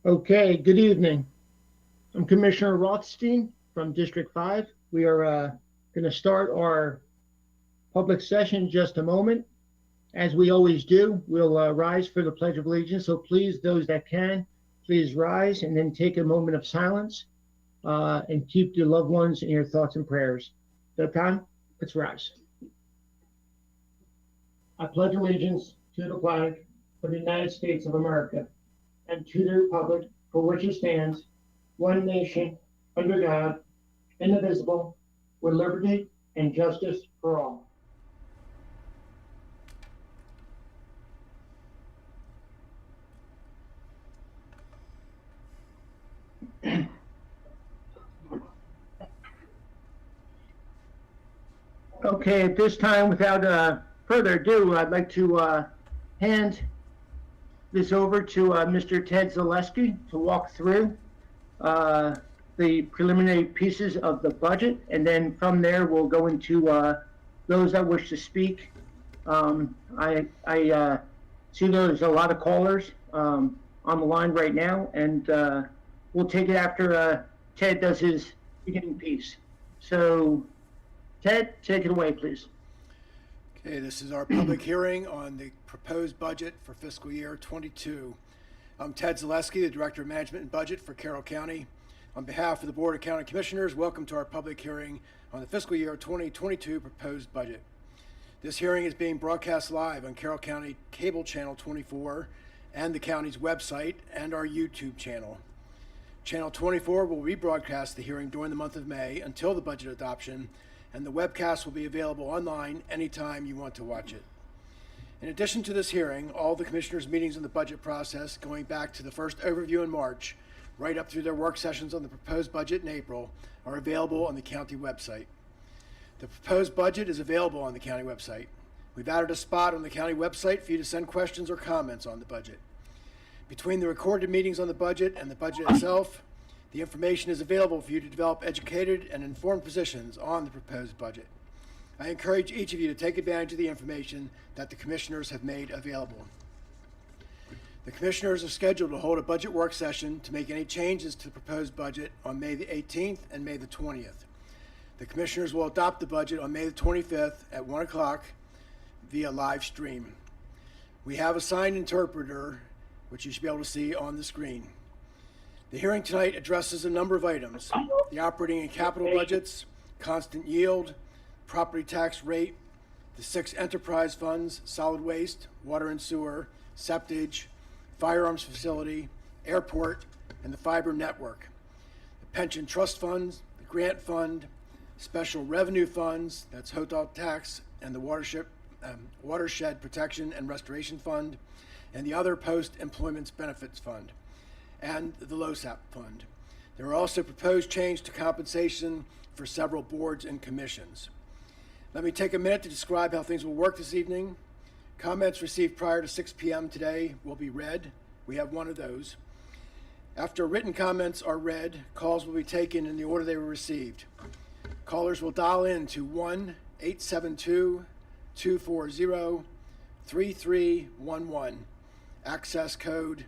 Okay, good evening. I'm Commissioner Rothstein from District 5. We are going to start our public session in just a moment. As we always do, we'll rise for the Pledge of Allegiance. So please, those that can, please rise and then take a moment of silence and keep your loved ones in your thoughts and prayers. That time, let's rise. I pledge allegiance to the flag of the United States of America and to the republic for which it stands, one nation, under God, indivisible, with liberty and justice for all. Okay, at this time, without further ado, I'd like to hand this over to Mr. Ted Zaleski to walk through uh, the preliminary pieces of the budget, and then from there we'll go into those that wish to speak. I see there's a lot of callers on the line right now, and we'll take it after Ted does his beginning piece. So, Ted, take it away, please. Okay, this is our public hearing on the proposed budget for fiscal year 22. I'm Ted Zaleski, the Director of Management and Budget for Carroll County. On behalf of the Board of County Commissioners, welcome to our public hearing on the fiscal year 2022 proposed budget. This hearing is being broadcast live on Carroll County Cable Channel 24 and the county's website and our YouTube channel. Channel 24 will rebroadcast the hearing during the month of May until the budget adoption, and the webcast will be available online anytime you want to watch it. In addition to this hearing, all the commissioners' meetings on the budget process, going back to the first overview in March, right up through their work sessions on the proposed budget in April, are available on the county website. The proposed budget is available on the county website. We've added a spot on the county website for you to send questions or comments on the budget. Between the recorded meetings on the budget and the budget itself, the information is available for you to develop educated and informed positions on the proposed budget. I encourage each of you to take advantage of the information that the commissioners have made available. The commissioners are scheduled to hold a budget work session to make any changes to the proposed budget on May the 18th and May the 20th. The commissioners will adopt the budget on May the 25th at 1 o'clock via live stream. We have a signed interpreter, which you should be able to see on the screen. The hearing tonight addresses a number of items: the operating and capital budgets, constant yield, property tax rate, the 6 enterprise funds, solid waste, water and sewer, septage, firearms facility, airport, and the fiber network, the pension trust funds, the grant fund, special revenue funds, that's hotel tax, and the watershed protection and restoration fund, and the other post-employment benefits fund, and the LoSAP fund. There are also proposed changes to compensation for several boards and commissions. Let me take a minute to describe how things will work this evening. Comments received prior to 6 p.m. today will be read. We have one of those. After written comments are read, calls will be taken in the order they were received. Callers will dial in to 1-872-240-3311, access code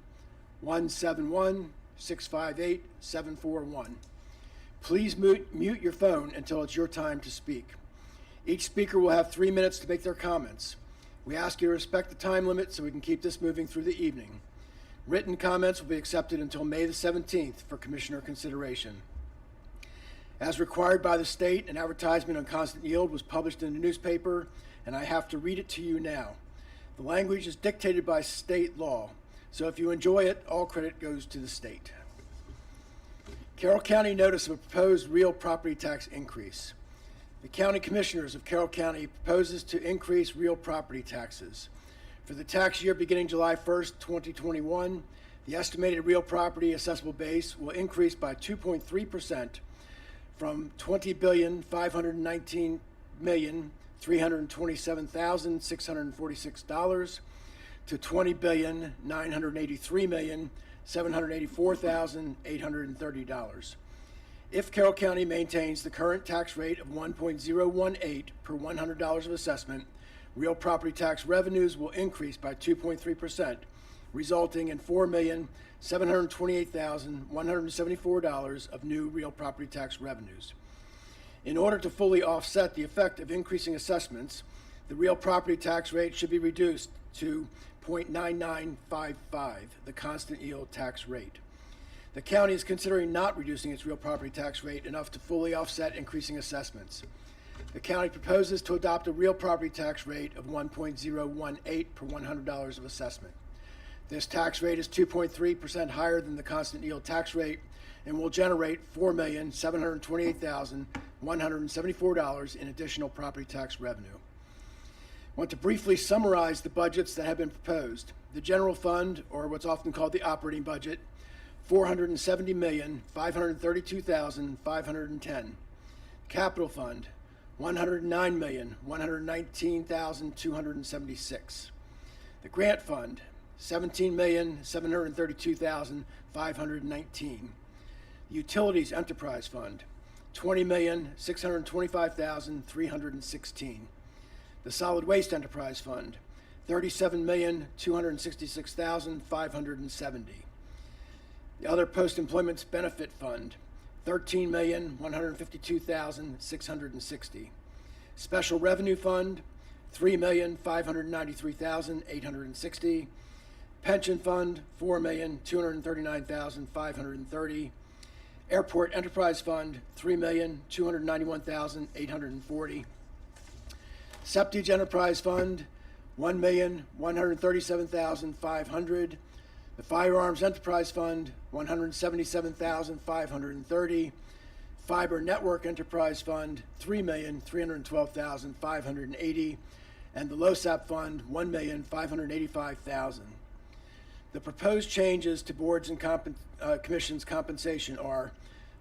171-658-741. Please mute your phone until it's your time to speak. Each speaker will have 3 minutes to make their comments. We ask you to respect the time limit so we can keep this moving through the evening. Written comments will be accepted until May the 17th for commissioner consideration. As required by the state, an advertisement on constant yield was published in the newspaper, and I have to read it to you now. The language is dictated by state law, so if you enjoy it, all credit goes to the state. Carroll County notice of a proposed real property tax increase. The County Commissioners of Carroll County proposes to increase real property taxes. For the tax year beginning July 1st, 2021, the estimated real property assessable base will increase by 2.3% from $20,519,327,646 to $20,983,784,830. If Carroll County maintains the current tax rate of 1.018 per $100 of assessment, real property tax revenues will increase by 2.3%, resulting in $4,728,174 of new real property tax revenues. In order to fully offset the effect of increasing assessments, the real property tax rate should be reduced to 0.9955, the constant yield tax rate. The county is considering not reducing its real property tax rate enough to fully offset increasing assessments. The county proposes to adopt a real property tax rate of 1.018 per $100 of assessment. This tax rate is 2.3% higher than the constant yield tax rate and will generate $4,728,174 in additional property tax revenue. I want to briefly summarize the budgets that have been proposed. The general fund, or what's often called the operating budget, $470,532,510. Capital fund, $109,119,276. The grant fund, $17,732,519. The utilities enterprise fund, $20,625,316. The solid waste enterprise fund, $37,266,570. The other post-employment benefit fund, $13,152,660. Special revenue fund, $3,593,860. Pension fund, $4,239,530. Airport enterprise fund, $3,291,840. Septage enterprise fund, $1,137,500. The firearms enterprise fund, $177,530. Fiber network enterprise fund, $3,312,580. And the LoSAP fund, $1,585,000. The proposed changes to boards and commissions compensation are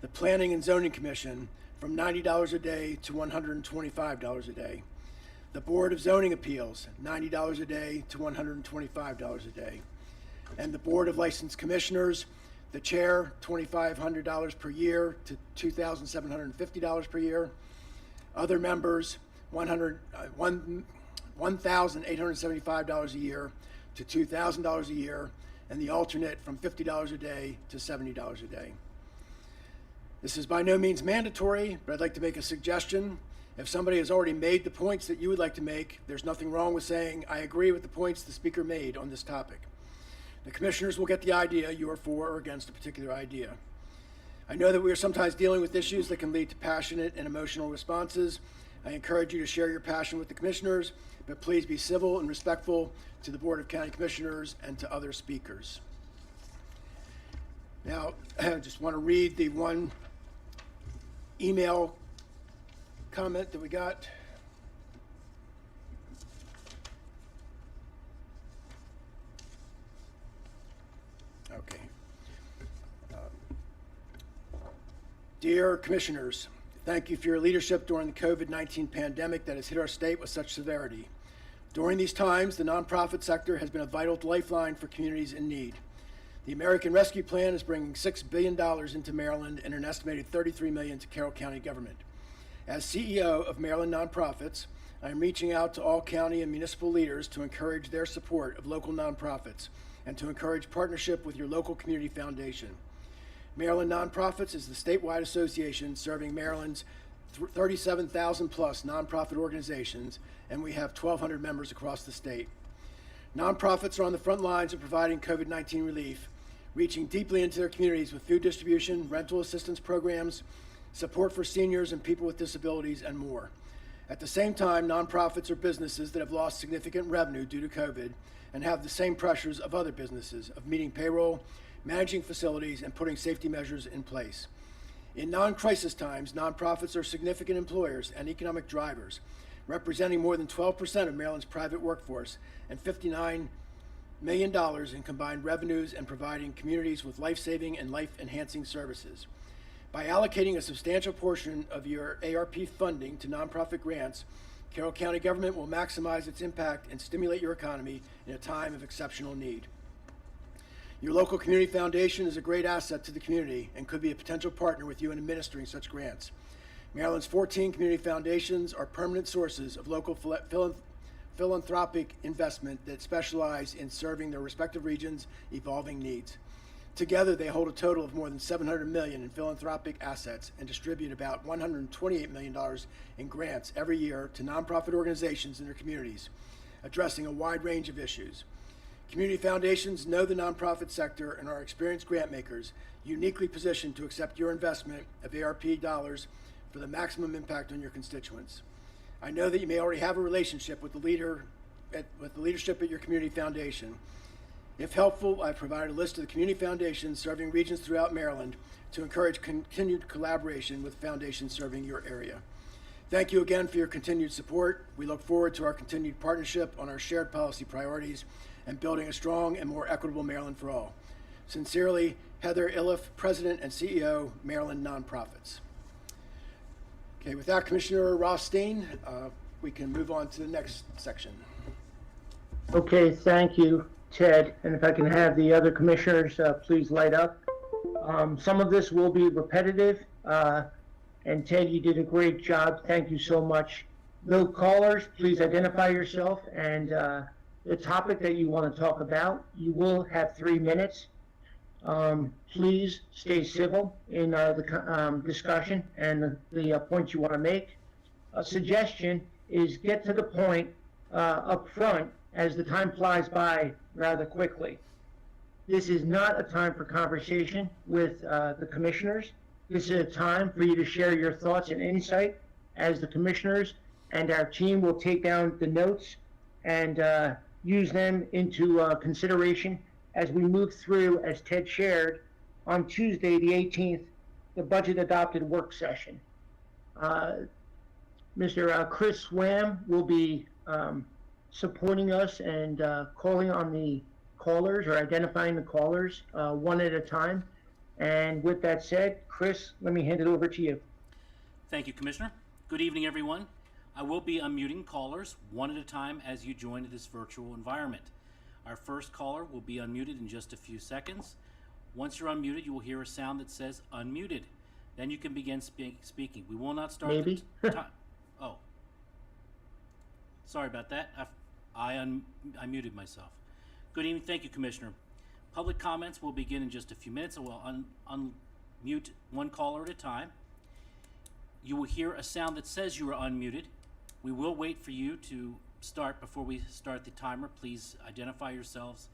the Planning and Zoning Commission from $90 a day to $125 a day. The Board of Zoning Appeals, $90 a day to $125 a day. And the Board of Licensed Commissioners, the chair, $2,500 per year to $2,750 per year. Other members, $1,875 a year to $2,000 a year, and the alternate from $50 a day to $70 a day. This is by no means mandatory, but I'd like to make a suggestion. If somebody has already made the points that you would like to make, there's nothing wrong with saying, I agree with the points the speaker made on this topic. The commissioners will get the idea you are for or against a particular idea. I know that we are sometimes dealing with issues that can lead to passionate and emotional responses. I encourage you to share your passion with the commissioners, but please be civil and respectful to the Board of County Commissioners and to other speakers. Now, I just want to read the one email comment that we got. Okay. Dear Commissioners, thank you for your leadership during the COVID-19 pandemic that has hit our state with such severity. During these times, the nonprofit sector has been a vital lifeline for communities in need. The American Rescue Plan is bringing $6 billion into Maryland and an estimated $33 million to Carroll County government. As CEO of Maryland Nonprofits, I am reaching out to all county and municipal leaders to encourage their support of local nonprofits and to encourage partnership with your local community foundation. Maryland Nonprofits is the statewide association serving Maryland's 37,000 plus nonprofit organizations, and we have 1,200 members across the state. Nonprofits are on the front lines of providing COVID-19 relief, reaching deeply into their communities with food distribution, rental assistance programs, support for seniors and people with disabilities, and more. At the same time, nonprofits are businesses that have lost significant revenue due to COVID and have the same pressures of other businesses of meeting payroll, managing facilities, and putting safety measures in place. In non-crisis times, nonprofits are significant employers and economic drivers, representing more than 12% of Maryland's private workforce and $59 million in combined revenues and providing communities with life-saving and life-enhancing services. By allocating a substantial portion of your ARP funding to nonprofit grants, Carroll County government will maximize its impact and stimulate your economy in a time of exceptional need. Your local community foundation is a great asset to the community and could be a potential partner with you in administering such grants. Maryland's 14 community foundations are permanent sources of local philanthropic investment that specialize in serving their respective regions' evolving needs. Together, they hold a total of more than $700 million in philanthropic assets and distribute about $128 million in grants every year to nonprofit organizations in their communities, addressing a wide range of issues. Community foundations know the nonprofit sector and are experienced grant makers, uniquely positioned to accept your investment of ARP dollars for the maximum impact on your constituents. I know that you may already have a relationship with the leadership at your community foundation. If helpful, I've provided a list of the community foundations serving regions throughout Maryland to encourage continued collaboration with foundations serving your area. Thank you again for your continued support. We look forward to our continued partnership on our shared policy priorities and building a strong and more equitable Maryland for all. Sincerely, Heather Iliff, President and CEO, Maryland Nonprofits. Okay, with that, Commissioner Rothstein, we can move on to the next section. Okay, thank you, Ted. And if I can have the other commissioners please light up. Some of this will be repetitive. And Ted, you did a great job. Thank you so much. No callers, please identify yourself and the topic that you want to talk about. You will have 3 minutes. Please stay civil in the discussion and the points you want to make. A suggestion is get to the point up front as the time flies by rather quickly. This is not a time for conversation with the commissioners. This is a time for you to share your thoughts and insight as the commissioners and our team will take down the notes and use them into consideration as we move through, as Ted shared, on Tuesday, the 18th, the budget adopted work session. Mr. Chris Swam will be supporting us and calling on the callers or identifying the callers one at a time. And with that said, Chris, let me hand it over to you. Thank you, Commissioner. Good evening, everyone. I will be unmuting callers one at a time as you join this virtual environment. Our first caller will be unmuted in just a few seconds. Once you're unmuted, you will hear a sound that says unmuted. Then you can begin speaking. We will not start Maybe. the time. Oh. Sorry about that. I muted myself. Good evening. Thank you, Commissioner. Public comments will begin in just a few minutes. I will unmute one caller at a time. You will hear a sound that says you are unmuted. We will wait for you to start before we start the timer. Please identify yourselves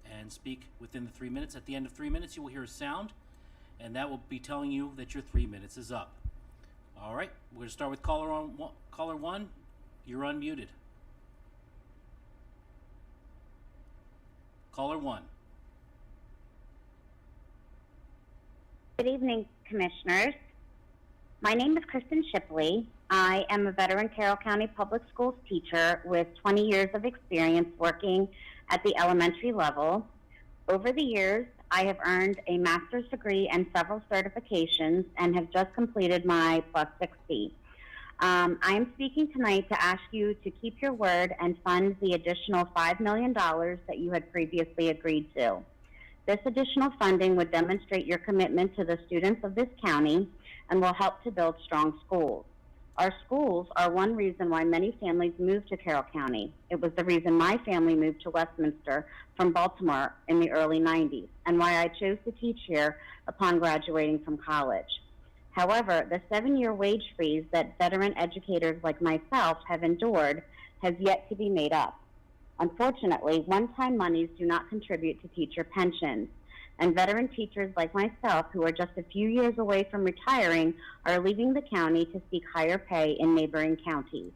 and speak within the 3 minutes. At the end of 3 minutes, you will hear a sound, and that will be telling you that your 3 minutes is up. All right, we're going to start with caller one. You're unmuted. Caller one. Good evening, Commissioners. My name is Kristen Shipley. I am a veteran Carroll County Public Schools teacher with 20 years of experience working at the elementary level. Over the years, I have earned a master's degree and several certifications and have just completed my Plus 60. I am speaking tonight to ask you to keep your word and fund the additional $5 million that you had previously agreed to. This additional funding would demonstrate your commitment to the students of this county and will help to build strong schools. Our schools are one reason why many families move to Carroll County. It was the reason my family moved to Westminster from Baltimore in the early 90s and why I chose to teach here upon graduating from college. However, the 7-year wage freeze that veteran educators like myself have endured has yet to be made up. Unfortunately, one-time monies do not contribute to teacher pensions, and veteran teachers like myself, who are just a few years away from retiring, are leaving the county to seek higher pay in neighboring counties.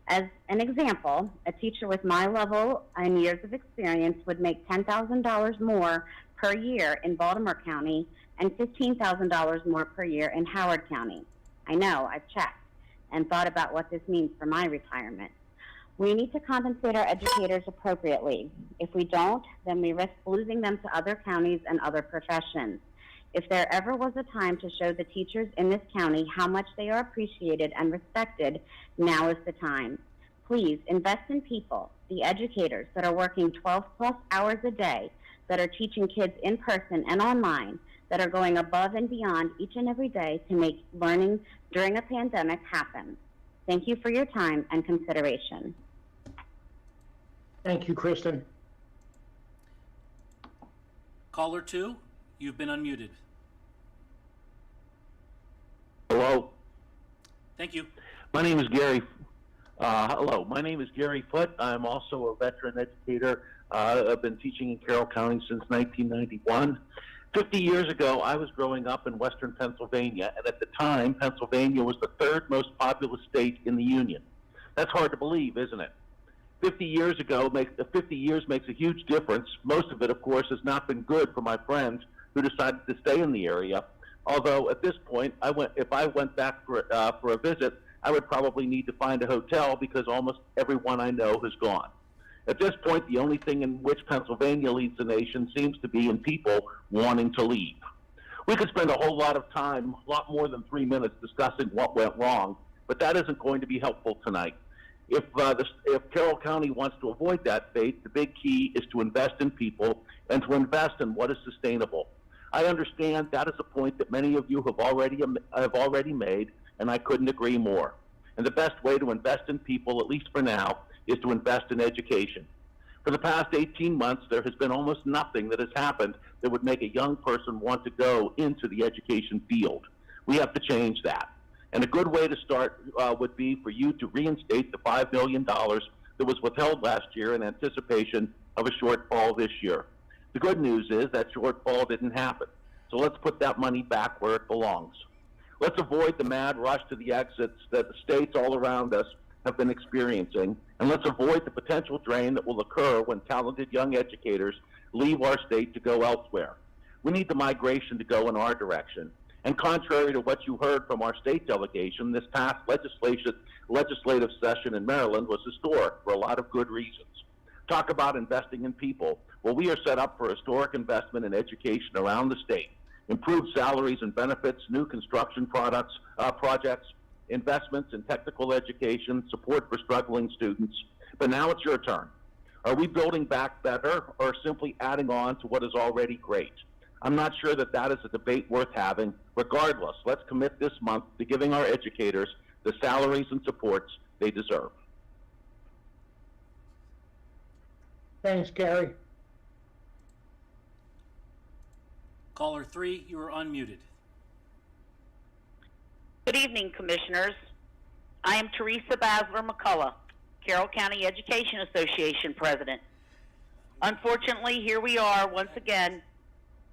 As an example, a teacher with my level and years of experience would make $10,000 more per year in Baltimore County and $15,000 more per year in Howard County. I know, I've checked and thought about what this means for my retirement. We need to compensate our educators appropriately. If we don't, then we risk losing them to other counties and other professions. If there ever was a time to show the teachers in this county how much they are appreciated and respected, now is the time. Please invest in people, the educators that are working 12+ hours a day, that are teaching kids in person and online, that are going above and beyond each and every day to make learning during a pandemic happen. Thank you for your time and consideration. Thank you, Kristen. Caller 2, you've been unmuted. Hello, Thank you. my name is Gary. Hello, my name is Gary Foote. I'm also a veteran educator. I've been teaching in Carroll County since 1991. 50 years ago, I was growing up in western Pennsylvania, and at the time, Pennsylvania was the third most populous state in the Union. That's hard to believe, isn't it? 50 years makes a huge difference. Most of it, of course, has not been good for my friends who decided to stay in the area. Although at this point, if I went back for a visit, I would probably need to find a hotel because almost everyone I know has gone. At this point, the only thing in which Pennsylvania leads the nation seems to be in people wanting to leave. We could spend a whole lot of time, a lot more than 3 minutes, discussing what went wrong, but that isn't going to be helpful tonight. If Carroll County wants to avoid that fate, the big key is to invest in people and to invest in what is sustainable. I understand that is a point that many of you have already made, and I couldn't agree more. And the best way to invest in people, at least for now, is to invest in education. For the past 18 months, there has been almost nothing that has happened that would make a young person want to go into the education field. We have to change that. And a good way to start would be for you to reinstate the $5 million that was withheld last year in anticipation of a shortfall this year. The good news is that shortfall didn't happen. So let's put that money back where it belongs. Let's avoid the mad rush to the exits that the states all around us have been experiencing, and let's avoid the potential drain that will occur when talented young educators leave our state to go elsewhere. We need the migration to go in our direction. And contrary to what you heard from our state delegation, this past legislative session in Maryland was historic for a lot of good reasons. Talk about investing in people. Well, we are set up for historic investment in education around the state. Improved salaries and benefits, new construction projects, investments in technical education, support for struggling students. But now it's your turn. Are we building back better or simply adding on to what is already great? I'm not sure that is a debate worth having. Regardless, let's commit this month to giving our educators the salaries and supports they deserve. Thanks, Gary. Caller 3, you are unmuted. Good evening, Commissioners. I am Teresa Basler McCullough, Carroll County Education Association President. Unfortunately, here we are once again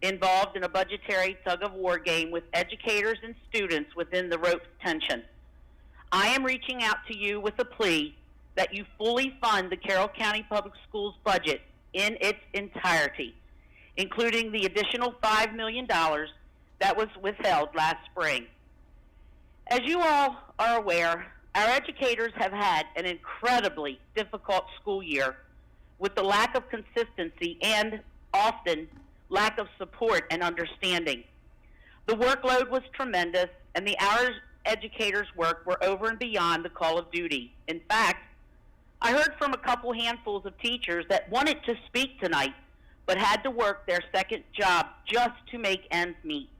involved in a budgetary tug-of-war game with educators and students within the ropes tension. I am reaching out to you with a plea that you fully fund the Carroll County Public Schools budget in its entirety, including the additional $5 million that was withheld last spring. As you all are aware, our educators have had an incredibly difficult school year with the lack of consistency and often lack of support and understanding. The workload was tremendous, and the hours educators worked were over and beyond the call of duty. In fact, I heard from a couple handfuls of teachers that wanted to speak tonight, but had to work their second job just to make ends meet.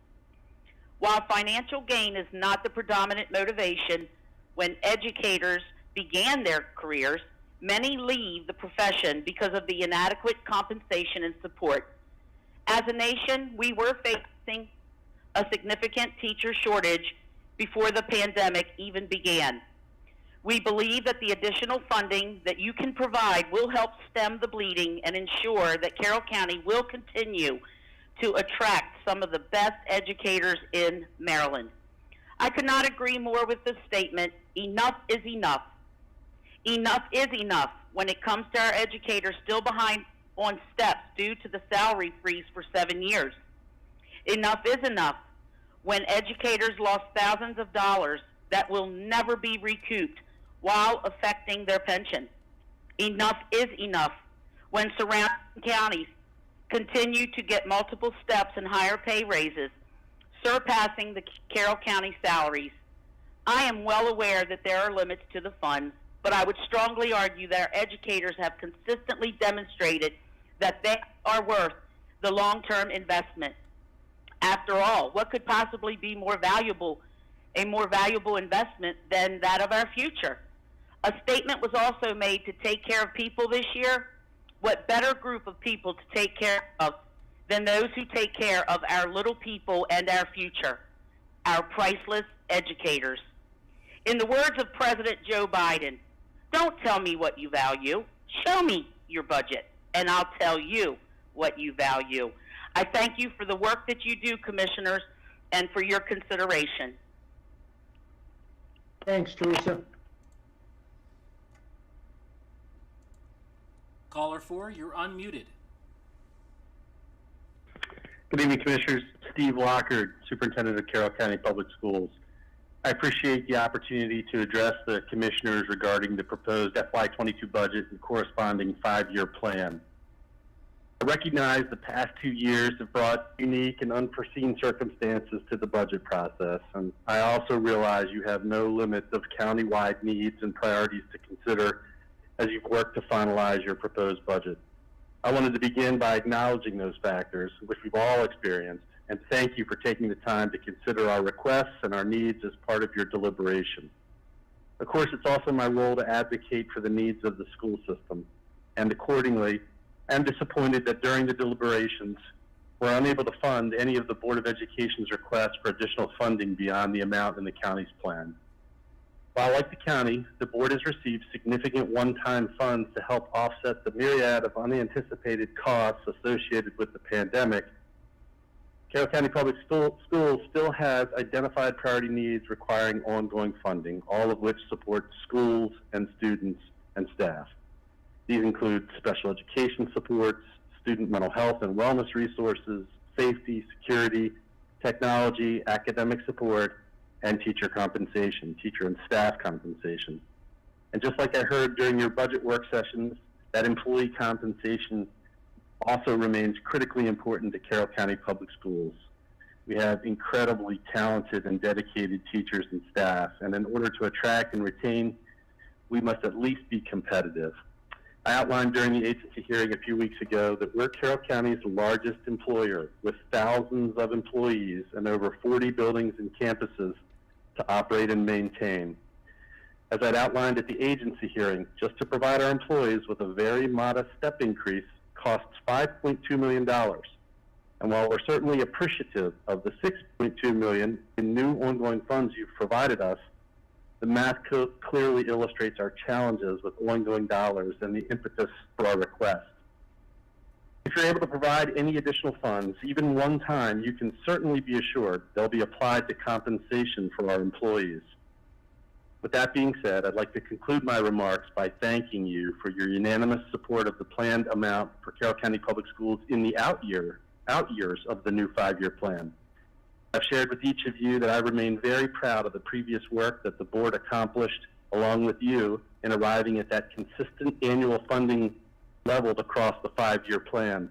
While financial gain is not the predominant motivation when educators began their careers, many leave the profession because of the inadequate compensation and support. As a nation, we were facing a significant teacher shortage before the pandemic even began. We believe that the additional funding that you can provide will help stem the bleeding and ensure that Carroll County will continue to attract some of the best educators in Maryland. I could not agree more with this statement. Enough is enough. Enough is enough when it comes to our educators still behind on steps due to the salary freeze for 7 years. Enough is enough when educators lost thousands of dollars that will never be recouped while affecting their pension. Enough is enough when surrounding counties continue to get multiple steps and higher pay raises, surpassing the Carroll County salaries. I am well aware that there are limits to the funds, but I would strongly argue that our educators have consistently demonstrated that they are worth the long-term investment. After all, what could possibly be a more valuable investment than that of our future? A statement was also made to take care of people this year. What better group of people to take care of than those who take care of our little people and our future, our priceless educators? In the words of President Joe Biden, don't tell me what you value. Show me your budget, and I'll tell you what you value. I thank you for the work that you do, Commissioners, and for your consideration. Thanks, Teresa. Caller 4, you're unmuted. Good evening, Commissioners. Steve Lockard, Superintendent of Carroll County Public Schools. I appreciate the opportunity to address the Commissioners regarding the proposed FY22 budget and corresponding 5-year plan. I recognize the past 2 years have brought unique and unforeseen circumstances to the budget process, and I also realize you have no limit of county-wide needs and priorities to consider as you've worked to finalize your proposed budget. I wanted to begin by acknowledging those factors, which we've all experienced, and thank you for taking the time to consider our requests and our needs as part of your deliberation. Of course, it's also my role to advocate for the needs of the school system, and accordingly, I'm disappointed that during the deliberations, we're unable to fund any of the Board of Education's requests for additional funding beyond the amount in the county's plan. While, like the county, the board has received significant one-time funds to help offset the myriad of unanticipated costs associated with the pandemic, Carroll County Public Schools still has identified priority needs requiring ongoing funding, all of which support schools and students and staff. These include special education supports, student mental health and wellness resources, safety, security, technology, academic support, and teacher compensation, teacher and staff compensation. And just like I heard during your budget work sessions, that employee compensation also remains critically important to Carroll County Public Schools. We have incredibly talented and dedicated teachers and staff, and in order to attract and retain, we must at least be competitive. I outlined during the agency hearing a few weeks ago that we're Carroll County's largest employer, with thousands of employees and over 40 buildings and campuses to operate and maintain. As I'd outlined at the agency hearing, just to provide our employees with a very modest step increase costs $5.2 million. And while we're certainly appreciative of the $6.2 million in new ongoing funds you've provided us, the math clearly illustrates our challenges with ongoing dollars and the impetus for our request. If you're able to provide any additional funds, even one time, you can certainly be assured they'll be applied to compensation for our employees. With that being said, I'd like to conclude my remarks by thanking you for your unanimous support of the planned amount for Carroll County Public Schools in the out years of the new 5-year plan. I've shared with each of you that I remain very proud of the previous work that the board accomplished along with you in arriving at that consistent annual funding leveled across the 5-year plan.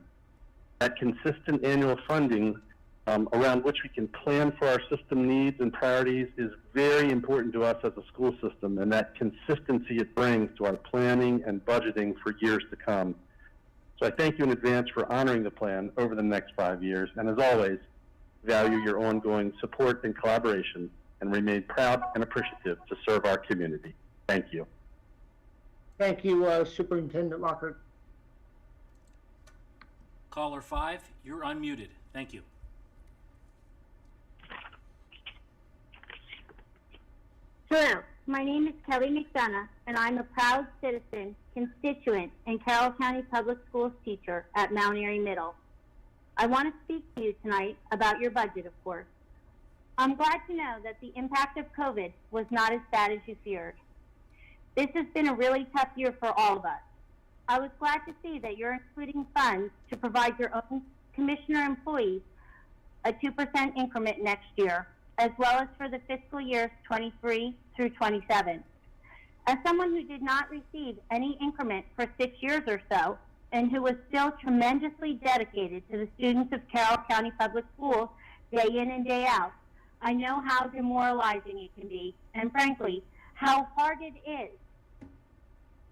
That consistent annual funding around which we can plan for our system needs and priorities is very important to us as a school system, and that consistency it brings to our planning and budgeting for years to come. So I thank you in advance for honoring the plan over the next 5 years, and as always, value your ongoing support and collaboration, and remain proud and appreciative to serve our community. Thank you. Thank you, Superintendent Lockhart. Caller 5, you're unmuted. Thank you. Hello, my name is Kelly McDonough, and I'm a proud citizen, constituent, and Carroll County Public Schools teacher at Mount Airy Middle. I want to speak to you tonight about your budget, of course. I'm glad to know that the impact of COVID was not as bad as you feared. This has been a really tough year for all of us. I was glad to see that you're including funds to provide your own commissioner employees a 2% increment next year, as well as for the fiscal years 23 through 27. As someone who did not receive any increment for 6 years or so, and who was still tremendously dedicated to the students of Carroll County Public Schools day in and day out, I know how demoralizing it can be, and frankly, how hard it is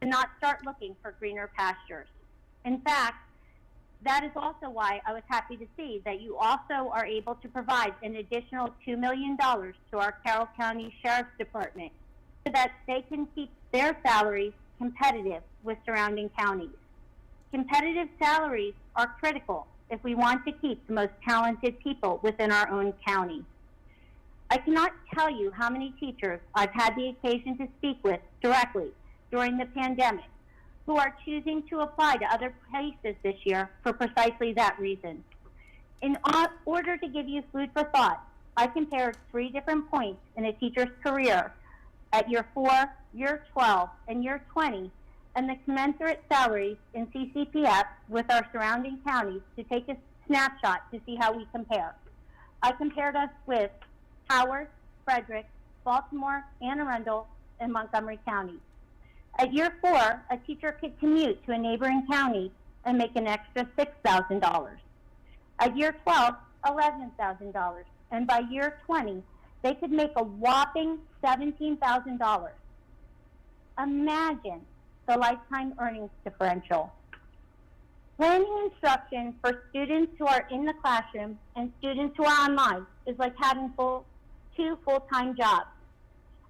to not start looking for greener pastures. In fact, that is also why I was happy to see that you also are able to provide an additional $2 million to our Carroll County Sheriff's Department so that they can keep their salaries competitive with surrounding counties. Competitive salaries are critical if we want to keep the most talented people within our own county. I cannot tell you how many teachers I've had the occasion to speak with directly during the pandemic who are choosing to apply to other places this year for precisely that reason. In order to give you food for thought, I compared 3 different points in a teacher's career at year 4, year 12, and year 20, and the commensurate salaries in CCPF with our surrounding counties to take a snapshot to see how we compare. I compared us with Howard, Frederick, Baltimore, Anne Arundel, and Montgomery counties. At year 4, a teacher could commute to a neighboring county and make an extra $6,000. At year 12, $11,000. And by year 20, they could make a whopping $17,000. Imagine the lifetime earnings differential. Planning instruction for students who are in the classroom and students who are online is like having 2 full-time jobs.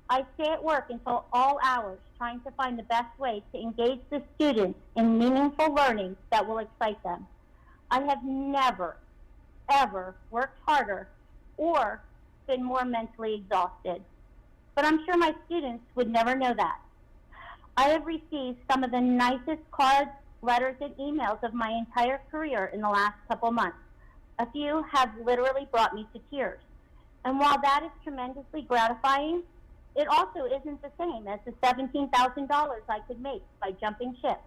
I stay at work until all hours trying to find the best way to engage the students in meaningful learning that will excite them. I have never, ever worked harder or been more mentally exhausted. But I'm sure my students would never know that. I have received some of the nicest cards, letters, and emails of my entire career in the last couple months. A few have literally brought me to tears. And while that is tremendously gratifying, it also isn't the same as the $17,000 I could make by jumping ship,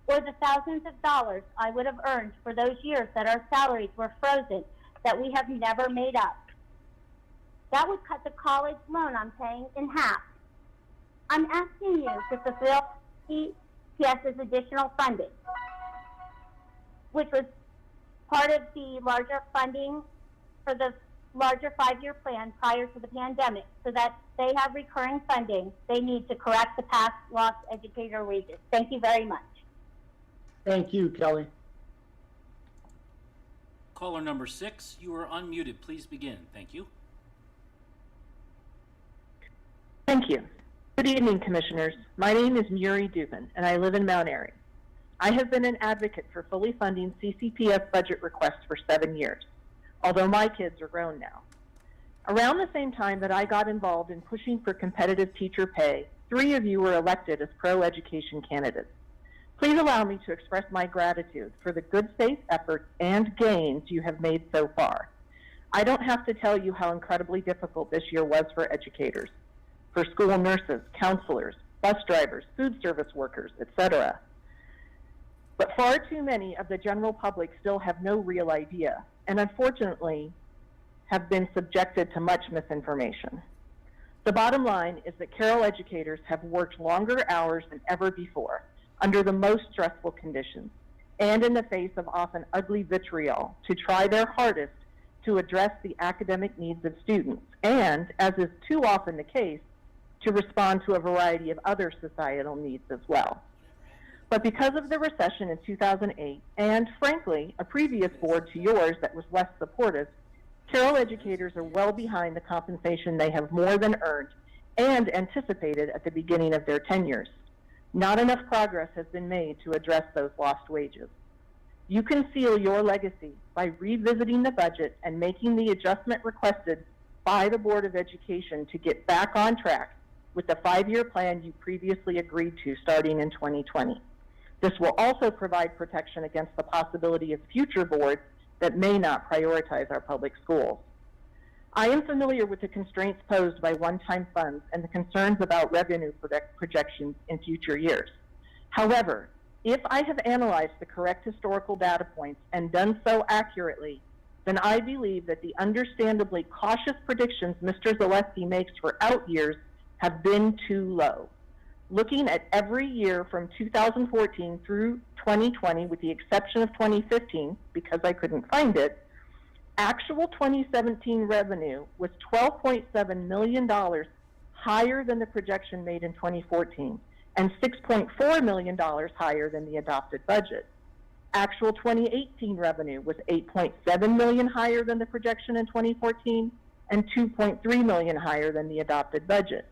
or the thousands of dollars I would have earned for those years that our salaries were frozen that we have never made up. That would cut the college loan I'm paying in half. I'm asking you to fulfill CPS's additional funding, which was part of the larger funding for the larger 5-year plan prior to the pandemic, so that they have recurring funding they need to correct the past lost educator wages. Thank you very much. Thank you, Kelly. Caller number 6, you are unmuted. Please begin. Thank you. Thank you. Good evening, Commissioners. My name is Muri Dubin, and I live in Mount Airy. I have been an advocate for fully funding CCPF budget requests for 7 years, although my kids are grown now. Around the same time that I got involved in pushing for competitive teacher pay, 3 of you were elected as pro-education candidates. Please allow me to express my gratitude for the good faith efforts and gains you have made so far. I don't have to tell you how incredibly difficult this year was for educators, for school nurses, counselors, bus drivers, food service workers, etc. But far too many of the general public still have no real idea, and unfortunately have been subjected to much misinformation. The bottom line is that Carroll educators have worked longer hours than ever before, under the most stressful conditions, and in the face of often ugly vitriol, to try their hardest to address the academic needs of students, and, as is too often the case, to respond to a variety of other societal needs as well. But because of the recession in 2008, and frankly, a previous board to yours that was less supportive, Carroll educators are well behind the compensation they have more than earned and anticipated at the beginning of their tenures. Not enough progress has been made to address those lost wages. You can seal your legacy by revisiting the budget and making the adjustment requested by the Board of Education to get back on track with the 5-year plan you previously agreed to starting in 2020. This will also provide protection against the possibility of future boards that may not prioritize our public schools. I am familiar with the constraints posed by one-time funds and the concerns about revenue projections in future years. However, if I have analyzed the correct historical data points and done so accurately, then I believe that the understandably cautious predictions Mr. Zaleski makes for out years have been too low. Looking at every year from 2014 through 2020, with the exception of 2015, because I couldn't find it, actual 2017 revenue was $12.7 million higher than the projection made in 2014, and $6.4 million higher than the adopted budget. Actual 2018 revenue was $8.7 million higher than the projection in 2014, and $2.3 million higher than the adopted budget.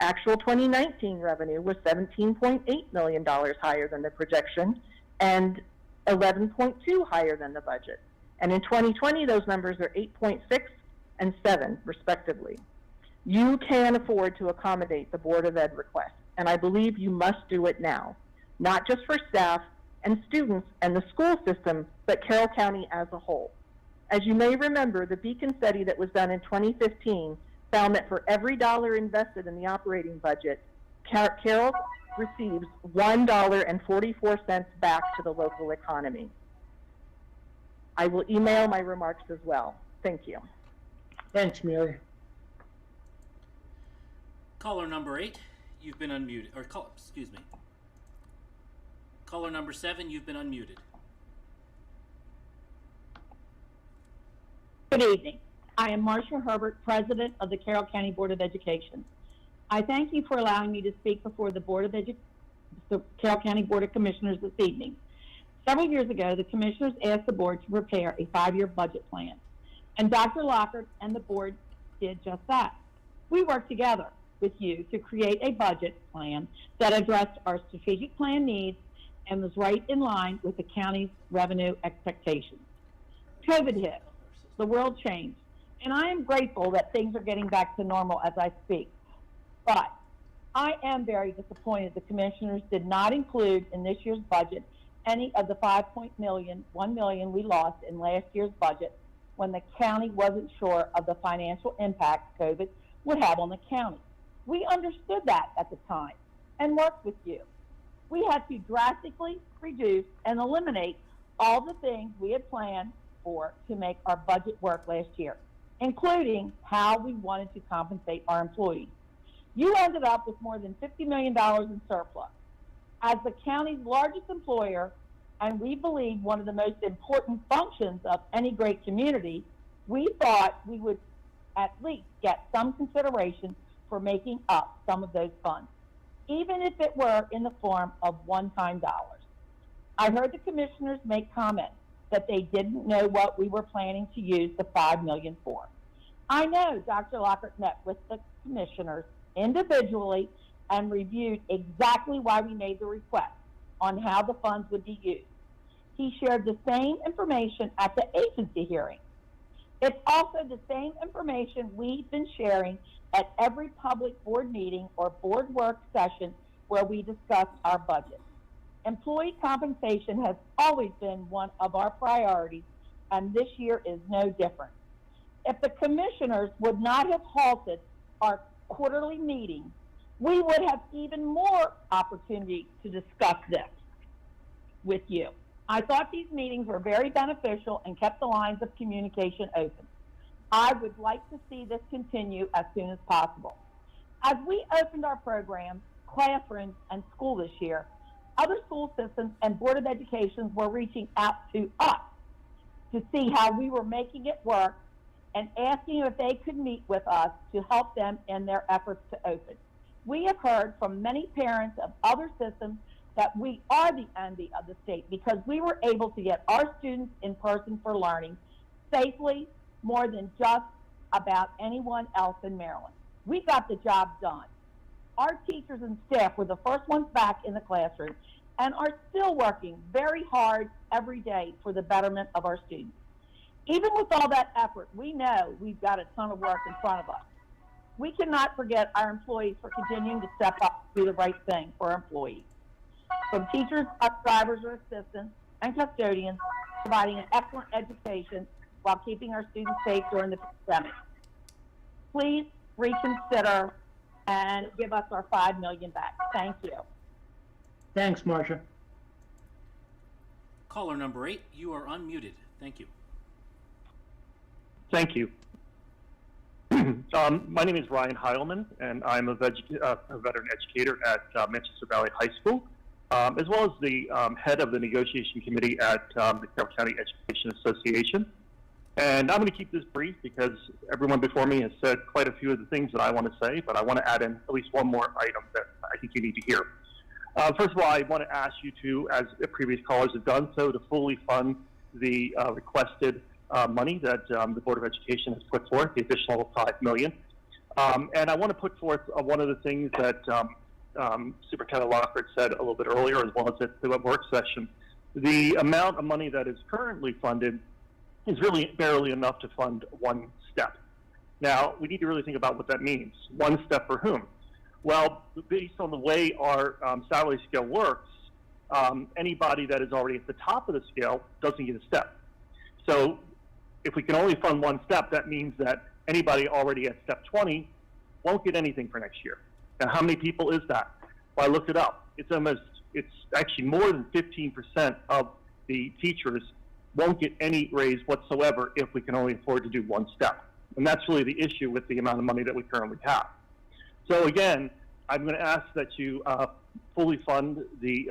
Actual 2019 revenue was $17.8 million higher than the projection, and 11.2 higher than the budget. And in 2020, those numbers are 8.6 and 7, respectively. You can afford to accommodate the Board of Ed request, and I believe you must do it now, not just for staff and students and the school system, but Carroll County as a whole. As you may remember, the Beacon study that was done in 2015 found that for every dollar invested in the operating budget, Carroll receives $1.44 back to the local economy. I will email my remarks as well. Thank you. Thanks, Mary. Caller number 8, you've been unmuted. Or excuse me. Caller number 7, you've been unmuted. Good evening. I am Marcia Herbert, President of the Carroll County Board of Education. I thank you for allowing me to speak before the Carroll County Board of Commissioners this evening. Several years ago, the Commissioners asked the Board to prepare a 5-year budget plan, and Dr. Lockhart and the Board did just that. We worked together with you to create a budget plan that addressed our strategic plan needs and was right in line with the county's revenue expectations. COVID hit, the world changed, and I am grateful that things are getting back to normal as I speak. But I am very disappointed the Commissioners did not include in this year's budget any of the $1 million we lost in last year's budget when the county wasn't sure of the financial impact COVID would have on the county. We understood that at the time and worked with you. We had to drastically reduce and eliminate all the things we had planned for to make our budget work last year, including how we wanted to compensate our employees. You ended up with more than $50 million in surplus. As the county's largest employer, and we believe one of the most important functions of any great community, we thought we would at least get some consideration for making up some of those funds, even if it were in the form of one-time dollars. I heard the Commissioners make comments that they didn't know what we were planning to use the $5 million for. I know Dr. Lockhart met with the Commissioners individually and reviewed exactly why we made the request on how the funds would be used. He shared the same information at the agency hearing. It's also the same information we've been sharing at every public board meeting or board work session where we discuss our budget. Employee compensation has always been one of our priorities, and this year is no different. If the Commissioners would not have halted our quarterly meetings, we would have even more opportunity to discuss this with you. I thought these meetings were very beneficial and kept the lines of communication open. I would like to see this continue as soon as possible. As we opened our programs, classrooms, and school this year, other school systems and Board of Education were reaching out to us to see how we were making it work and asking if they could meet with us to help them in their efforts to open. We have heard from many parents of other systems that we are the envy of the state because we were able to get our students in person for learning safely more than just about anyone else in Maryland. We got the job done. Our teachers and staff were the first ones back in the classroom and are still working very hard every day for the betterment of our students. Even with all that effort, we know we've got a ton of work in front of us. We cannot forget our employees for continuing to step up and do the right thing for our employees. From teachers, bus drivers or assistants, and custodians, providing an excellent education while keeping our students safe during the pandemic. Please reconsider and give us our $5 million back. Thank you. Thanks, Marcia. Caller number 8, you are unmuted. Thank you. Thank you. My name is Ryan Heilman, and I'm a veteran educator at Manchester Valley High School, as well as the head of the negotiation committee at the Carroll County Education Association. And I'm going to keep this brief because everyone before me has said quite a few of the things that I want to say, but I want to add in at least one more item that I think you need to hear. First of all, I want to ask you to, as previous callers have done so, to fully fund the requested money that the Board of Education has put forth, the additional $5 million. And I want to put forth one of the things that Superintendent Lockhart said a little bit earlier, as well as at the work session, the amount of money that is currently funded is really barely enough to fund one step. Now, we need to really think about what that means. One step for whom? Well, based on the way our salary scale works, anybody that is already at the top of the scale doesn't get a step. So if we can only fund one step, that means that anybody already at step 20 won't get anything for next year. Now, how many people is that? Well, I looked it up. It's actually more than 15% of the teachers won't get any raise whatsoever if we can only afford to do one step. And that's really the issue with the amount of money that we currently have. So again, I'm going to ask that you fully fund the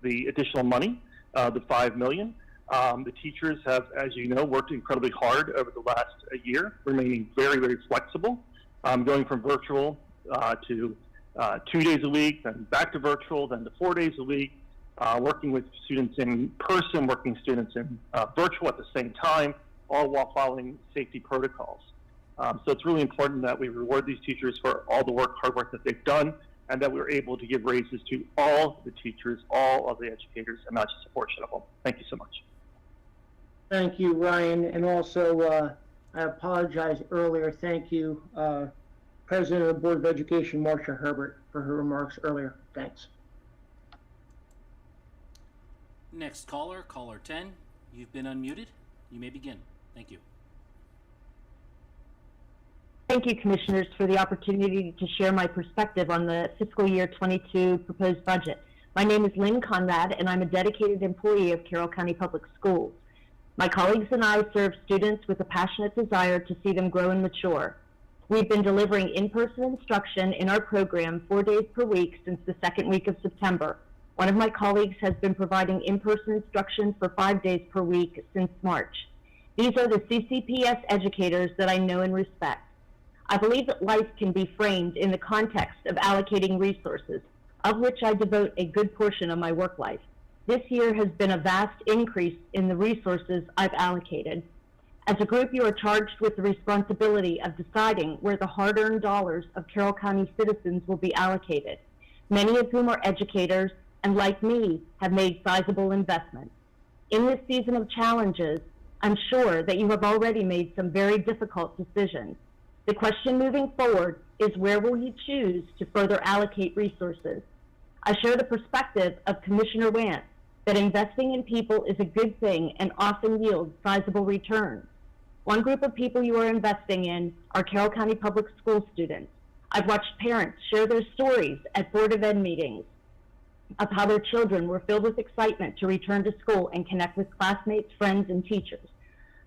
additional money, the $5 million. The teachers have, as you know, worked incredibly hard over the last year, remaining very, very flexible, going from virtual to 2 days a week, then back to virtual, then to 4 days a week, working with students in person, working students in virtual at the same time, all while following safety protocols. So it's really important that we reward these teachers for all the hard work that they've done, and that we're able to give raises to all the teachers, all of the educators, and not just a portion of them. Thank you so much. Thank you, Ryan. And also, I apologize earlier. Thank you, President of the Board of Education, Marcia Herbert, for her remarks earlier. Thanks. Next caller, caller 10. You've been unmuted. You may begin. Thank you. Thank you, Commissioners, for the opportunity to share my perspective on the fiscal year 22 proposed budget. My name is Lynn Conrad, and I'm a dedicated employee of Carroll County Public Schools. My colleagues and I serve students with a passionate desire to see them grow and mature. We've been delivering in-person instruction in our program 4 days per week since the second week of September. One of my colleagues has been providing in-person instruction for 5 days per week since March. These are the CCPS educators that I know and respect. I believe that life can be framed in the context of allocating resources, of which I devote a good portion of my work life. This year has been a vast increase in the resources I've allocated. As a group, you are charged with the responsibility of deciding where the hard-earned dollars of Carroll County citizens will be allocated, many of whom are educators and, like me, have made sizable investments. In this season of challenges, I'm sure that you have already made some very difficult decisions. The question moving forward is, where will you choose to further allocate resources? I share the perspective of Commissioner Wance that investing in people is a good thing and often yields sizable returns. One group of people you are investing in are Carroll County Public School students. I've watched parents share their stories at Board of Ed meetings of how their children were filled with excitement to return to school and connect with classmates, friends, and teachers.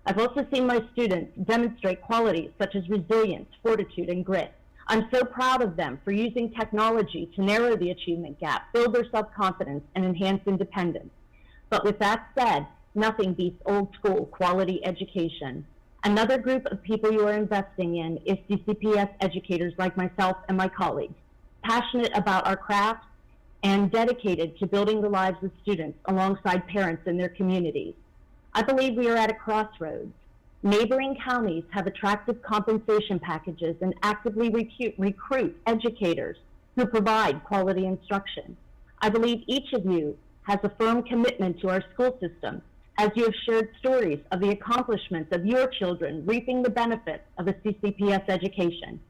I've also seen my students demonstrate qualities such as resilience, fortitude, and grit. I'm so proud of them for using technology to narrow the achievement gap, build their self-confidence, and enhance independence. But with that said, nothing beats old school quality education. Another group of people you are investing in is CCPS educators like myself and my colleagues, passionate about our craft and dedicated to building the lives of students alongside parents and their communities. I believe we are at a crossroads. Neighboring counties have attractive compensation packages and actively recruit educators who provide quality instruction. I believe each of you has a firm commitment to our school system, as you have shared stories of the accomplishments of your children reaping the benefits of a CCPS education.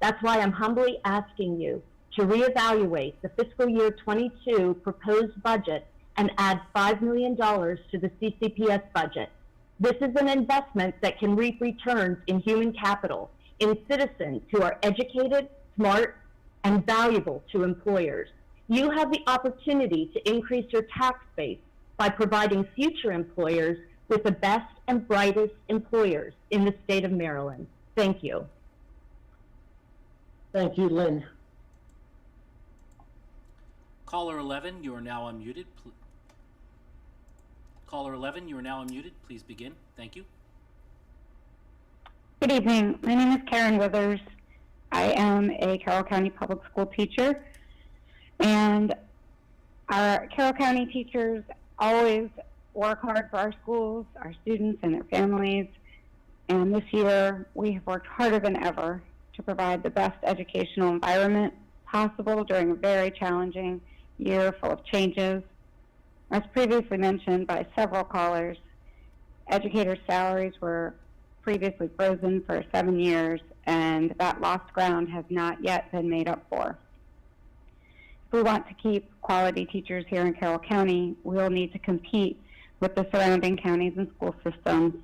That's why I'm humbly asking you to reevaluate the fiscal year 22 proposed budget and add $5 million to the CCPS budget. This is an investment that can reap returns in human capital, in citizens who are educated, smart, and valuable to employers. You have the opportunity to increase your tax base by providing future employers with the best and brightest employers in the state of Maryland. Thank you. Thank you, Lynn. Caller 11, you are now unmuted. Caller 11, you are now unmuted. Please begin. Thank you. Good evening. My name is Karen Withers. I am a Carroll County Public School teacher, and our Carroll County teachers always work hard for our schools, our students, and their families. And this year, we have worked harder than ever to provide the best educational environment possible during a very challenging year full of changes. As previously mentioned by several callers, educators' salaries were previously frozen for 7 years, and that lost ground has not yet been made up for. If we want to keep quality teachers here in Carroll County, we'll need to compete with the surrounding counties and school systems,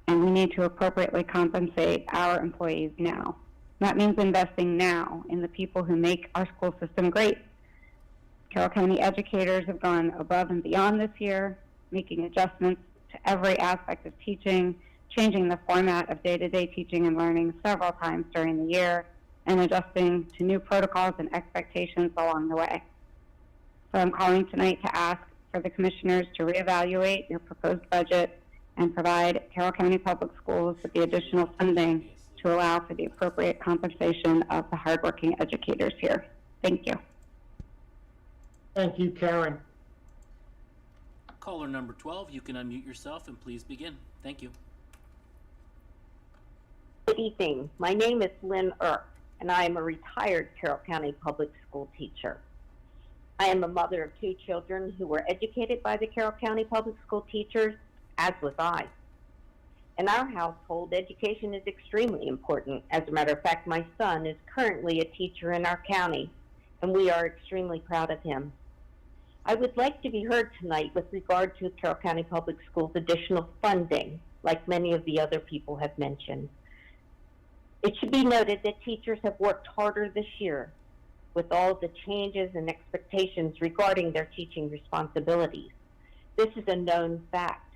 and we need to appropriately compensate our employees now. That means investing now in the people who make our school system great. Carroll County educators have gone above and beyond this year, making adjustments to every aspect of teaching, changing the format of day-to-day teaching and learning several times during the year, and adjusting to new protocols and expectations along the way. So I'm calling tonight to ask for the commissioners to reevaluate your proposed budget and provide Carroll County Public Schools with the additional funding to allow for the appropriate compensation of the hardworking educators here. Thank you. Thank you, Karen. Caller number 12, you can unmute yourself and please begin. Thank you. Good evening. My name is Lynn Earp, and I am a retired Carroll County Public School teacher. I am a mother of 2 children who were educated by the Carroll County Public School teachers, as was I. In our household, education is extremely important. As a matter of fact, my son is currently a teacher in our county, and we are extremely proud of him. I would like to be heard tonight with regard to Carroll County Public Schools' additional funding, like many of the other people have mentioned. It should be noted that teachers have worked harder this year with all the changes and expectations regarding their teaching responsibilities. This is a known fact,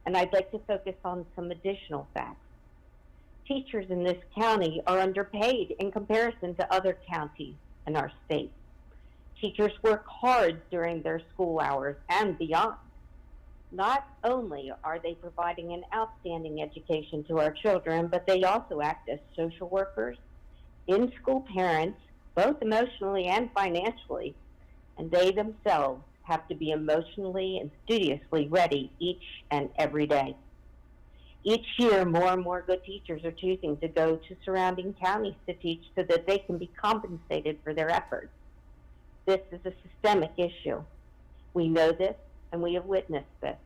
and I'd like to focus on some additional facts. Teachers in this county are underpaid in comparison to other counties in our state. Teachers work hard during their school hours and beyond. Not only are they providing an outstanding education to our children, but they also act as social workers, in-school parents, both emotionally and financially, and they themselves have to be emotionally and studiously ready each and every day. Each year, more and more good teachers are choosing to go to surrounding counties to teach so that they can be compensated for their efforts. This is a systemic issue. We know this, and we have witnessed this.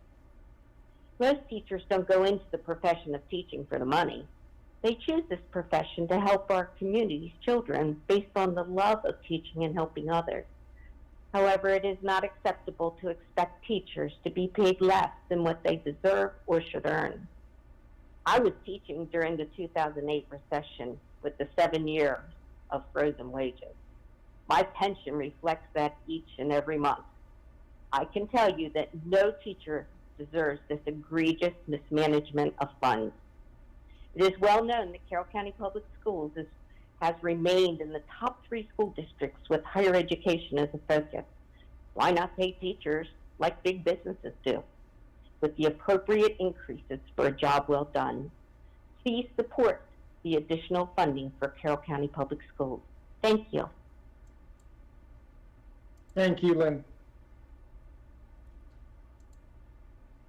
Most teachers don't go into the profession of teaching for the money. They choose this profession to help our community's children based on the love of teaching and helping others. However, it is not acceptable to expect teachers to be paid less than what they deserve or should earn. I was teaching during the 2008 recession with the 7 years of frozen wages. My pension reflects that each and every month. I can tell you that no teacher deserves this egregious mismanagement of funds. It is well known that Carroll County Public Schools has remained in the top 3 school districts with higher education as a focus. Why not pay teachers like big businesses do, with the appropriate increases for a job well done? Please support the additional funding for Carroll County Public Schools. Thank you. Thank you, Lynn.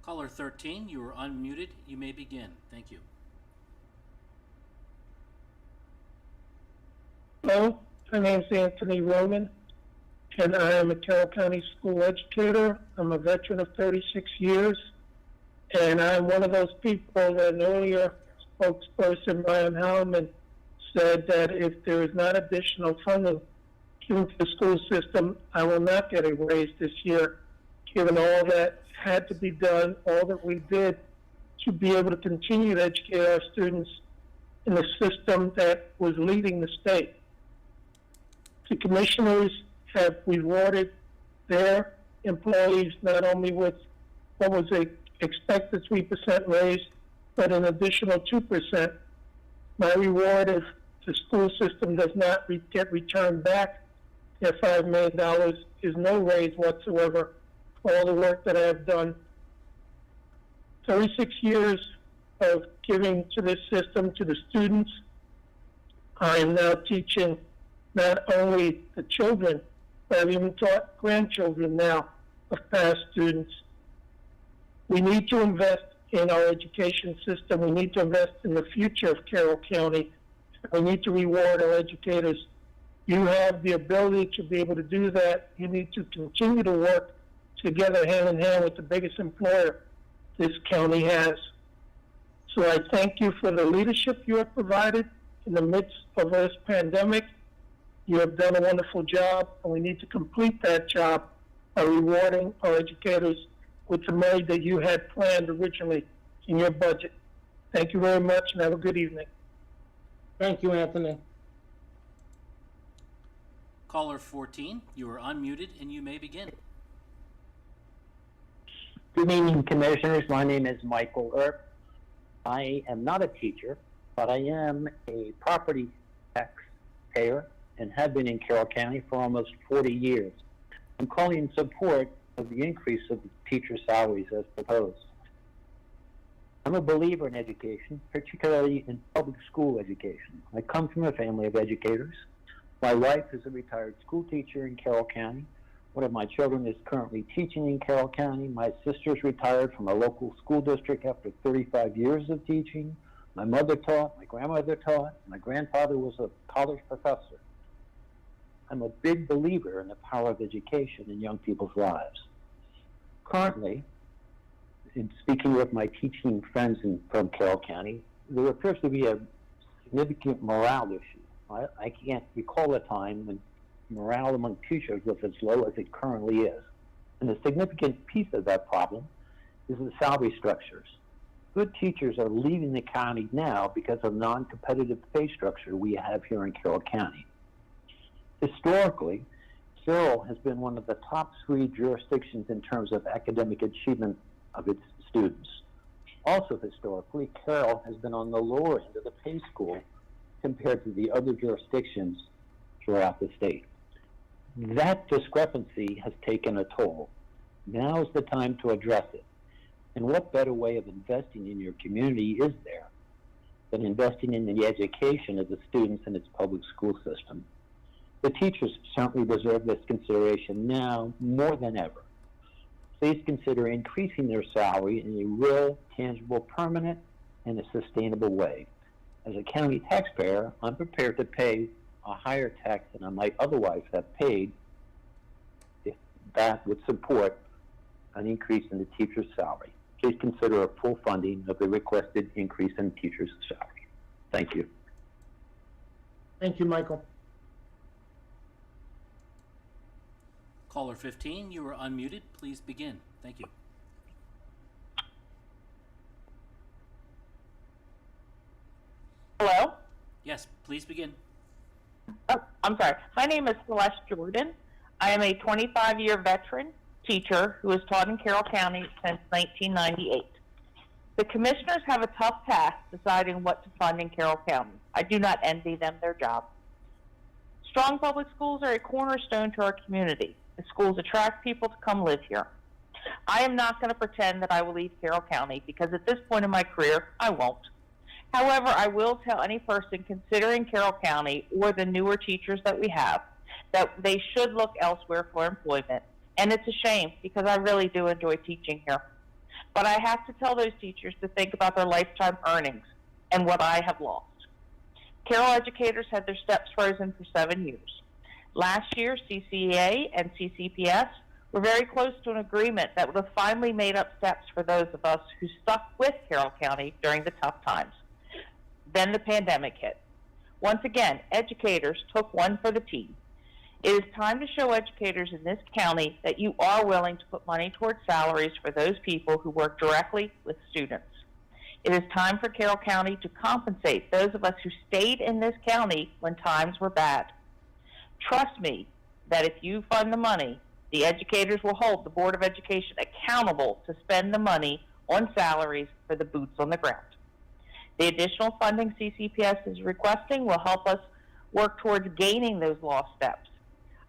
Caller 13, you are unmuted. You may begin. Thank you. Hello, my name is Anthony Roman, and I am a Carroll County school educator. I'm a veteran of 36 years, and I'm one of those people that an earlier spokesperson, Brian Howman, said that if there is not additional funding given to the school system, I will not get a raise this year, given all that had to be done, all that we did to be able to continue to educate our students in the system that was leading the state. The commissioners have rewarded their employees not only with what was a expected 3% raise, but an additional 2%. My reward if the school system does not get returned back their $5 million is no raise whatsoever for all the work that I have done. 36 years of giving to this system, to the students. I am now teaching not only the children, but I've even taught grandchildren now of past students. We need to invest in our education system. We need to invest in the future of Carroll County. We need to reward our educators. You have the ability to be able to do that. You need to continue to work together hand in hand with the biggest employer this county has. So I thank you for the leadership you have provided in the midst of this pandemic. You have done a wonderful job, and we need to complete that job by rewarding our educators with the money that you had planned originally in your budget. Thank you very much, and have a good evening. Thank you, Anthony. Caller 14, you are unmuted and you may begin. Good evening, Commissioners. My name is Michael Earp. I am not a teacher, but I am a property tax payer and have been in Carroll County for almost 40 years. I'm calling in support of the increase of the teacher salaries as proposed. I'm a believer in education, particularly in public school education. I come from a family of educators. My wife is a retired school teacher in Carroll County. One of my children is currently teaching in Carroll County. My sister's retired from a local school district after 35 years of teaching. My mother taught, my grandmother taught, my grandfather was a college professor. I'm a big believer in the power of education in young people's lives. Currently, in speaking with my teaching friends from Carroll County, there appears to be a significant morale issue. I can't recall a time when morale among teachers was as low as it currently is. And a significant piece of that problem is the salary structures. Good teachers are leaving the county now because of non-competitive pay structure we have here in Carroll County. Historically, Carroll has been one of the top 3 jurisdictions in terms of academic achievement of its students. Also historically, Carroll has been on the lower end of the pay scale compared to the other jurisdictions throughout the state. That discrepancy has taken a toll. Now is the time to address it. And what better way of investing in your community is there than investing in the education of the students in its public school system? The teachers certainly deserve this consideration now more than ever. Please consider increasing their salary in a real, tangible, permanent, and a sustainable way. As a county taxpayer, I'm prepared to pay a higher tax than I might otherwise have paid if that would support an increase in the teacher's salary. Please consider a full funding of the requested increase in teacher's salary. Thank you. Thank you, Michael. Caller 15, you are unmuted. Please begin. Thank you. Hello? Yes, please begin. Oh, I'm sorry. My name is Celeste Jordan. I am a 25-year veteran teacher who has taught in Carroll County since 1998. The commissioners have a tough task deciding what to fund in Carroll County. I do not envy them their job. Strong public schools are a cornerstone to our community. The schools attract people to come live here. I am not going to pretend that I will leave Carroll County because at this point in my career, I won't. However, I will tell any person considering Carroll County or the newer teachers that we have that they should look elsewhere for employment. And it's a shame because I really do enjoy teaching here. But I have to tell those teachers to think about their lifetime earnings and what I have lost. Carroll educators had their steps frozen for 7 years. Last year, CCEA and CCPS were very close to an agreement that would have finally made up steps for those of us who stuck with Carroll County during the tough times. Then the pandemic hit. Once again, educators took one for the team. It is time to show educators in this county that you are willing to put money towards salaries for those people who work directly with students. It is time for Carroll County to compensate those of us who stayed in this county when times were bad. Trust me that if you fund the money, the educators will hold the Board of Education accountable to spend the money on salaries for the boots on the ground. The additional funding CCPS is requesting will help us work towards gaining those lost steps.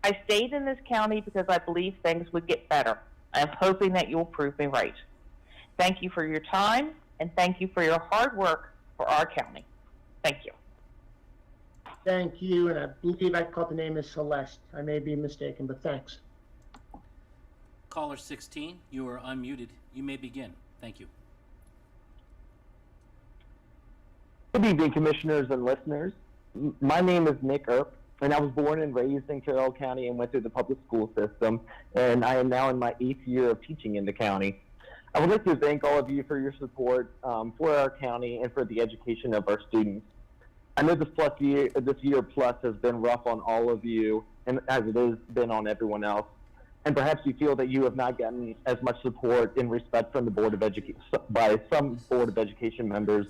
I stayed in this county because I believe things would get better. I am hoping that you will prove me right. Thank you for your time, and thank you for your hard work for our county. Thank you. Thank you, and I believe I caught the name as Celeste. I may be mistaken, but thanks. Caller 16, you are unmuted. You may begin. Thank you. Good evening, commissioners and listeners. My name is Nick Earp, And I was born and raised in Carroll County and went through the public school system. And I am now in my 8th year of teaching in the county. I would like to thank all of you for your support for our county and for the education of our students. I know this year plus has been rough on all of you, and as it has been on everyone else. And perhaps you feel that you have not gotten as much support and respect from the Board of Education by some Board of Education members,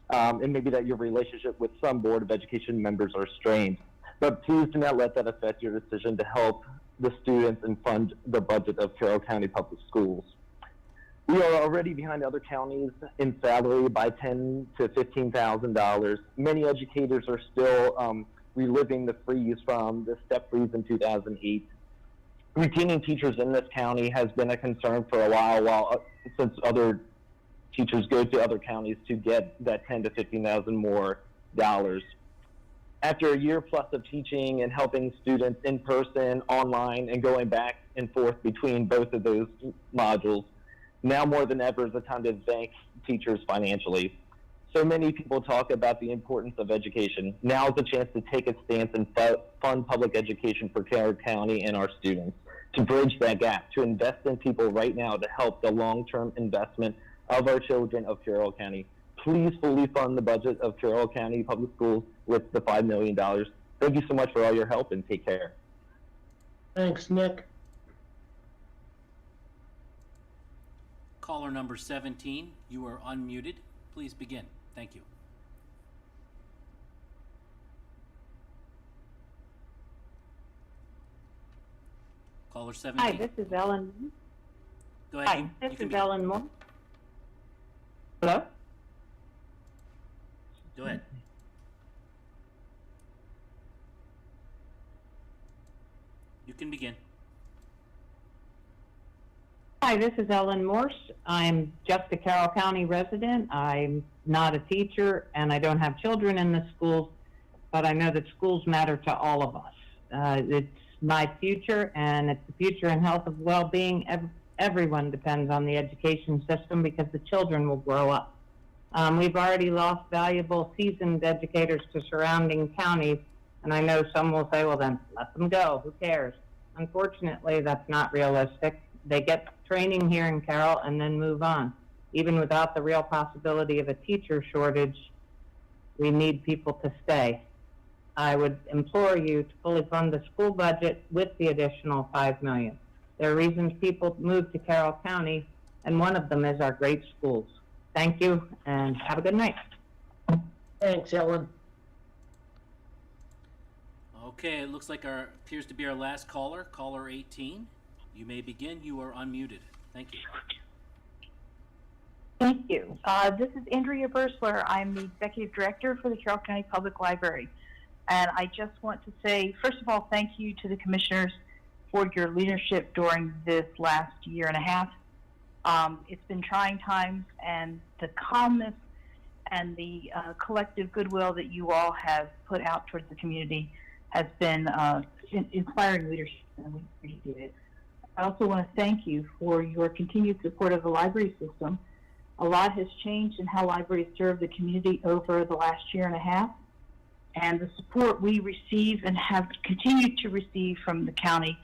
and maybe that your relationship with some Board of Education members are strained. But please do not let that affect your decision to help the students and fund the budget of Carroll County Public Schools. We are already behind other counties in salary by $10,000 to $15,000. Many educators are still reliving the freeze from the step freeze in 2008. Retaining teachers in this county has been a concern for a while, since other teachers go to other counties to get that $10,000 to $15,000 more dollars. After a year plus of teaching and helping students in person, online, and going back and forth between both of those modules, now more than ever is the time to thank teachers financially. So many people talk about the importance of education. Now is the chance to take a stance and fund public education for Carroll County and our students, to bridge that gap, to invest in people right now to help the long-term investment of our children of Carroll County. Please fully fund the budget of Carroll County Public Schools with the $5 million. Thank you so much for all your help, and take care. Thanks, Nick. Caller number 17, you are unmuted. Please begin. Thank you. Caller 17. Hi, this is Ellen. Go ahead. Hi, You this can is begin. Ellen Moore. Hello? Go ahead. You can begin. Hi, this is Ellen Morse. I'm just a Carroll County resident. I'm not a teacher, and I don't have children in the schools, but I know that schools matter to all of us. It's my future, and it's the future and health of well-being. Everyone depends on the education system because the children will grow up. We've already lost valuable, seasoned educators to surrounding counties, and I know some will say, well, then let them go. Who cares? Unfortunately, that's not realistic. They get training here in Carroll and then move on. Even without the real possibility of a teacher shortage, we need people to stay. I would implore you to fully fund the school budget with the additional $5 million. There are reasons people move to Carroll County, and one of them is our great schools. Thank you, and have a good night. Thanks, Ellen. Okay, it looks like appears to be our last caller, caller 18. You may begin. You are unmuted. Thank you. Thank you. This is Andrea Bursler. I'm the Executive Director for the Carroll County Public Library. And I just want to say, first of all, thank you to the commissioners for your leadership during this last year and a half. It's been trying times, and the calmness and the collective goodwill that you all have put out towards the community has been inspiring leadership, and we appreciate it. I also want to thank you for your continued support of the library system. A lot has changed in how libraries serve the community over the last year and a half, and the support we receive and have continued to receive from the county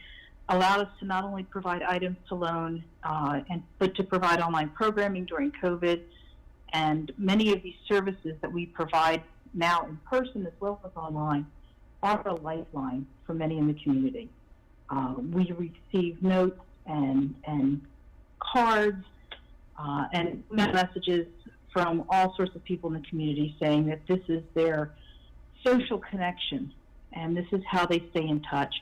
allowed us to not only provide items to loan, but to provide online programming during COVID, and many of these services that we provide now in person as well as online are a lifeline for many in the community. We receive notes and cards and messages from all sorts of people in the community saying that this is their social connection and this is how they stay in touch.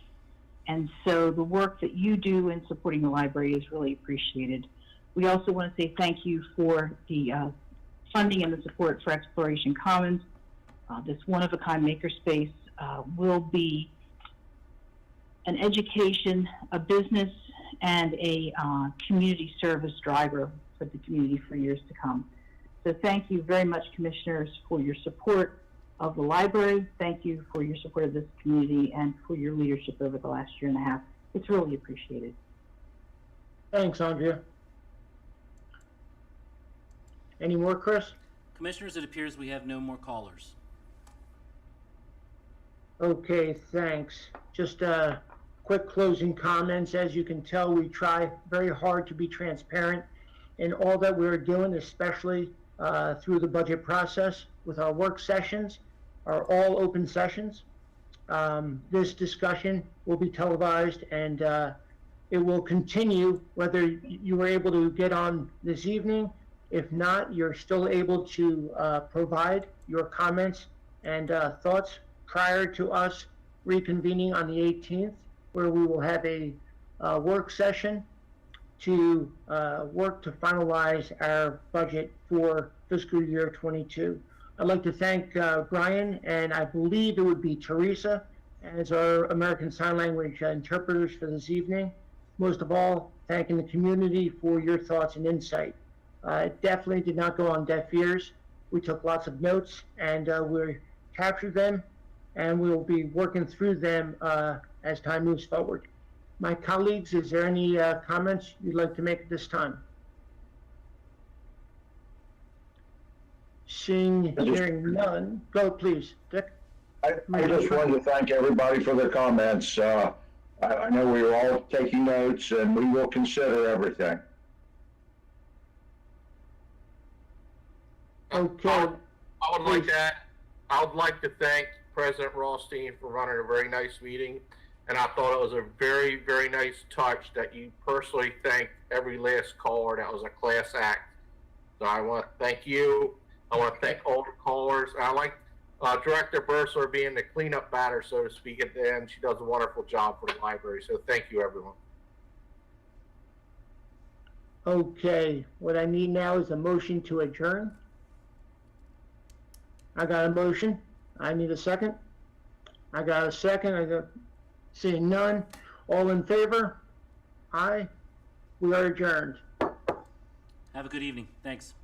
And so the work that you do in supporting the library is really appreciated. We also want to say thank you for the funding and the support for Exploration Commons. This one-of-a-kind makerspace will be an education, a business, and a community service driver for the community for years to come. So thank you very much, commissioners, for your support of the library. Thank you for your support of this community and for your leadership over the last year and a half. It's really appreciated. Thanks, Andrea. Any more, Chris? Commissioners, it appears we have no more callers. Okay, thanks. Just quick closing comments. As you can tell, we try very hard to be transparent in all that we're doing, especially through the budget process with our work sessions, are all open sessions. This discussion will be televised and it will continue whether you were able to get on this evening. If not, you're still able to provide your comments and thoughts prior to us reconvening on the 18th, where we will have a work session to work to finalize our budget for fiscal year 22. I'd like to thank Brian, and I believe it would be Teresa, as our American Sign Language interpreters for this evening. Most of all, thanking the community for your thoughts and insight. It definitely did not go on deaf ears. We took lots of notes and we captured them, and we will be working through them as time moves forward. My colleagues, is there any comments you'd like to make at this time? Hearing none. Go, please, Dick. I just wanted to thank everybody for their comments. I know we were all taking notes, and we will consider everything. Okay. I would like to thank President Rothstein for running a very nice meeting, and I thought it was a very, very nice touch that you personally thanked every last caller. That was a class act. So I want to thank you. I want to thank all the callers. I like Director Bursler being the cleanup batter, so to speak, at the end. She does a wonderful job for the library. So thank you, everyone. Okay, what I need now is a motion to adjourn. I got a motion. I need a second. I got a second. Seeing none. All in favor? Aye. We are adjourned. Have a good evening. Thanks.